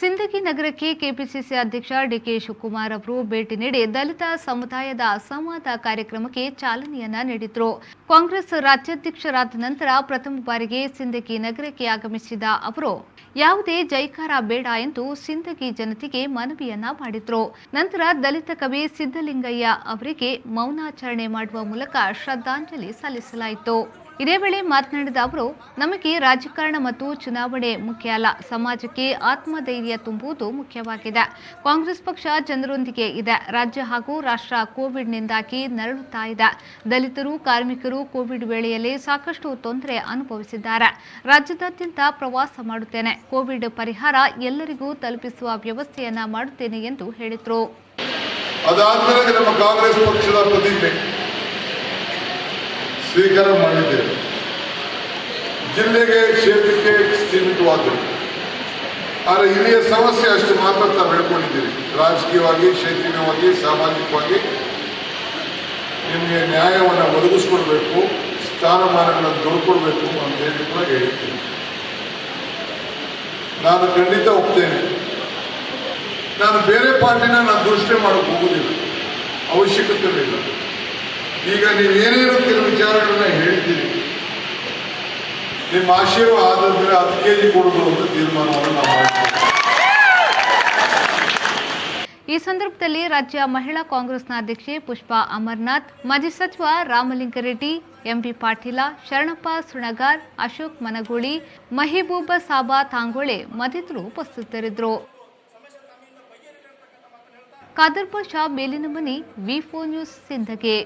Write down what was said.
ಸಿಂದಗಿ ನಗರಕ್ಕೆ ಕೆಪಿಸಿಸಿ ಅಧ್ಯಕ್ಷ ಡಿಕೆ ಶಿವಕುಮಾರ್ ಅವರು ಭೇಟಿ ನೀಡಿ ದಲಿತ ಸಮುದಾಯದ ಸಂವಾದ ಕಾರ್ಯಕ್ರಮಕ್ಕೆ ಚಾಲನೆಯನ್ನ ನೀಡಿದರು. ಕಾಂಗ್ರೆಸ್ ರಾಜ್ಯಾಧ್ಯಕ್ಷರಾದ ನಂತರ ಪ್ರಥಮ ಬಾರಿಗೆ ಸಿಂದಗಿ ನಗರಕ್ಕೆ ಆಗಮಿಸಿದ ಅವರು ಯಾವುದೇ ಜೈಕಾರ ಬೇಡ ಎಂದು ಸಿಂದಗಿ ಜನತೆಗೆ ಮನವಿಯನ್ನ ಮಾಡಿದ್ರು. ನಂತರ ದಲಿತ ಕವಿ ಸಿದ್ದಲಿಂಗಯ್ಯ ಅವರಿಗೆ ಮೌನಾಚರಣೆ ಮಾಡುವ ಮೂಲಕ ಶ್ರದ್ಧಾಂಜಲಿ ಸಲ್ಲಿಸಲಾಯಿತು. ಇದೇ ವೇಳೆ ಮಾತನಾಡಿದ ಅವರು, ನಮಗೆ ರಾಜಕಾರಣ ಮತ್ತು ಚುನಾವಣೆ ಮುಖ್ಯ ಅಲ್ಲ, ಸಮಾಜಕ್ಕೆ ಆತ್ಮಧೈರ್ಯ ತುಂಬುವುದು ಮುಖ್ಯವಾಗಿದೆ. ಕಾಂಗ್ರೆಸ್ ಪಕ್ಷ ಜನರೊಂದಿಗೆ ಇದೆ. ರಾಜ್ಯ ಹಾಗೂ ರಾಷ್ಟ್ರ ಕೋವಿಡ್ನಿಂದಾಗಿ ನರಳುತ್ತಾ ಇದೆ. ದಲಿತರು, ಕಾರ್ಮಿಕರು ಕೋವಿಡ್ ವೇಳೆಯಲ್ಲಿ ಸಾಕಷ್ಟು ತೊಂದರೆ ಅನುಭವಿಸಿದ್ದಾರೆ. ರಾಜ್ಯದಾದ್ಯಂತ ಪ್ರವಾಸ ಮಾಡುತ್ತೇನೆ. ಕೋವಿಡ್ ಪರಿಹಾರ ಎಲ್ಲರಿಗೂ ತಲುಪಿಸುವ ವ್ಯವಸ್ಥೆಯನ್ನ ಮಾಡುತ್ತೇನೆ ಎಂದು ಹೇಳಿದರು. ಅದಾದ್ಮೇಲೆ ನಮ್ಮ ಕಾಂಗ್ರೆಸ್ ಪಕ್ಷದ ಪ್ರತಿಜ್ಞೆ ಸ್ವೀಕಾರ ಮಾಡಿದ್ದೇವೆ. ಜಿಲ್ಲೆಗೆ ಕ್ಷೇತ್ರಕ್ಕೆ ಸೀಮಿತವಾದರು. ಆದರೆ ಇಲ್ಲಿಯ ಸಮಸ್ಯೆ ಅಷ್ಟು ಮಾತ್ರ ತಾವು ಹೇಳ್ಕೊಂಡಿದ್ದೀರಿ. ರಾಜಕೀಯವಾಗಿ, ಶೈಕ್ಷಣಿಕವಾಗಿ, ಸಾಮಾಜಿಕವಾಗಿ ನಿಮಗೆ ನ್ಯಾಯವನ್ನು ಒದಗಿಸ್ಕೊಡ್ಬೇಕು, ಸ್ಥಾನಮಾನಗಳನ್ನು ದೊರಕೊಡ್ಬೇಕು ಅಂತ ಹೇಳಿ ಕೂಡ ಹೇಳ್ತೀನಿ. ನಾನು ಖಂಡಿತ ಒಪ್ತೇನೆ. ನಾನು ಬೇರೆ ಪಾರ್ಟಿನ ನಾನು ದೂಷಣೆ ಮಾಡೋಕೆ ಹೋಗುವುದಿಲ್ಲ, ಅವಶ್ಯಕತೆ ಇಲ್ಲ. ಈಗ ನೀವೇನೇನು ಕೆಲವು ವಿಚಾರಗಳನ್ನ ಹೇಳ್ತೀರಿ, ನಿಮ್ಮ ಆಶೀರ್ವಾದ ಆದ್ರೆ 10 ಕೆಜಿ ಕೊಡುವುದು ಅಂತ ತೀರ್ಮಾನವನ್ನು ನಾವು ಮಾಡ್ತೀವಿ. ಈ ಸಂದರ್ಭದಲ್ಲಿ ರಾಜ್ಯ ಮಹಿಳಾ ಕಾಂಗ್ರೆಸ್ನ ಅಧ್ಯಕ್ಷೆ ಪುಷ್ಪಾ ಅಮರನಾಥ್, ಮಾಜಿ ಸಚಿವ ರಾಮಲಿಂಗಾರೆಡ್ಡಿ, ಎಂಬಿ ಪಾಟೀಲ, ಶರಣಪ್ಪ ಸುಣಗಾರ್, ಅಶೋಕ್ ಮನಗೂಳಿ, ಮಹಿಬೂಬ ಸಾಬಾ ತಾಂಗೋಳೆ ಮತ್ತಿತರರು ಉಪಸ್ಥಿತರಿದ್ದರು. ಕಾದರ್ ಪಾಷಾ, ಮೇಲಿನ ಮನಿ, ವಿ4 ನ್ಯೂಸ್, ಸಿಂದಗಿ.